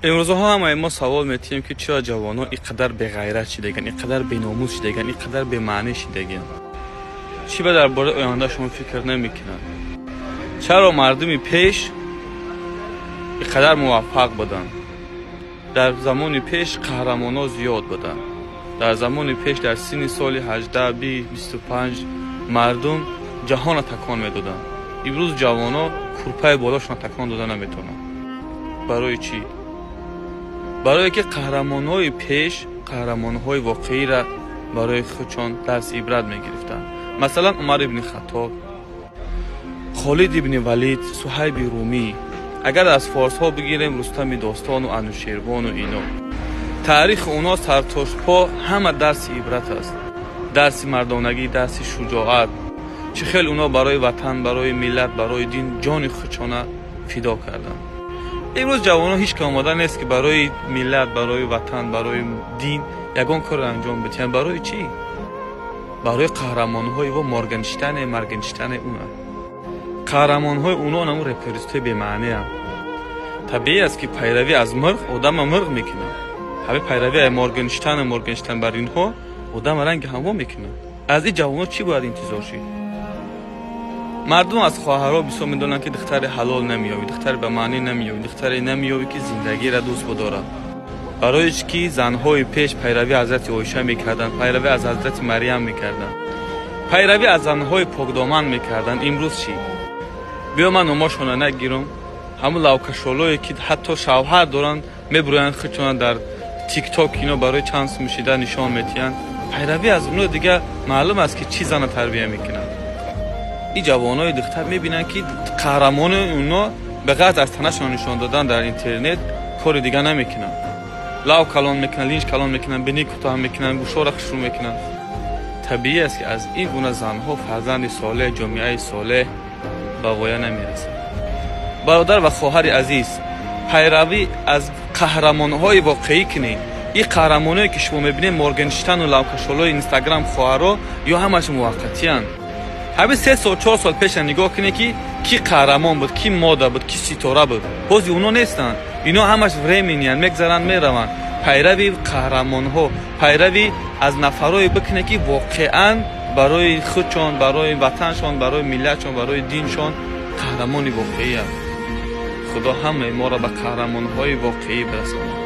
امروزها همه ما سوال میتیم که چرا جوانان اینقدر بی‌غیرت شدگن، اینقدر بی‌ناموس شدگن، اینقدر بی‌معنی شدگن. چی به درباره آینده شما فکر نمیکنن؟ چرا مردمی پیش اینقدر موفق بودن؟ در زمان پیش قهرمانا زیاد بودن. در زمان پیش در سن سال 18 20 25 مردم جهان تکان میدادن. امروز جوانا کورپای بالاشون تکان دادن نمیتونن. برای چی؟ برای که قهرمان‌های پیش قهرمان‌های واقعی را برای خودشان درس عبرت می‌گرفتند. مثلا عمر ابن خطاب، خالد ابن ولید، صهیب رومی. اگر از فارس‌ها بگیریم رستم داستان و انوشیروان و اینا، تاریخ اونا سرتاشپا همه درس عبرت است. درس مردانگی، درس شجاعت. چه خیلی اونا برای وطن، برای ملت، برای دین جان خودشان فدا کردند. امروز جوانان هیچ که آماده نیست که برای ملت، برای وطن، برای دین یگان کار انجام بدهند. برای چی؟ برای قهرمان‌های و مورگنشتاین اونا. قهرمان‌های اونا نمو رپرسته به معنی هم. طبیعی است که پیروی از مرغ آدم مرغ میکنه. همه پیروی از مورگنشتاین بر اینها آدم رنگ هوا میکنه. از این جوانان چی باید انتظار شد؟ مردم از خواهرها بسیار میدونن که دختر حلال نمیابی، دختر به معنی نمیابی، دختر نمیابی که زندگی را دوست بداره. برای که زنهای پیش پیروی از حضرت عایشه میکردن، پیروی از حضرت مریم میکردن، پیروی از زنهای پاکدامن میکردن. امروز چی؟ بیا من نماشون نگیرم، همون لوکشالایی که حتی شوهر دارن میبروین خودشون در تیک تاک اینا برای چانس میشیدن نشان میتین. پیروی از اونها دیگه معلوم است که چی زن تربیه میکنن. این جوانای دختر میبینن که قهرمان اونا به غرض از تنشون نشان دادن در اینترنت کار دیگه نمیکنن. لاو کلان میکنن، لینچ کلان میکنن، بینی کوتاه میکنن، گوشا را خشون میکنن. طبیعی است که از این گونه زنها فرزند صالح، جامعه صالح به ویا نمیرسه. برادر و خواهر عزیز، پیروی از قهرمانهای واقعی کنید. این قهرمانایی که شما میبینید مورگنشتاین و لوکشالای اینستاگرام خواهرها یا همش موقتی اند. همین 3 سال 4 سال پیش نگاه کنید که کی قهرمان بود، کی ماده بود، کی ستاره بود. بازی اونا نیستن. اینا همش ورمینیان، میگذرن میروند. پیروی قهرمان‌ها، پیروی از نفرای بکنه که واقعاً برای خودشان، برای وطنشان، برای ملتشان، برای دینشان قهرمانی واقعی است. خدا همه ما را به قهرمان‌های واقعی برساند.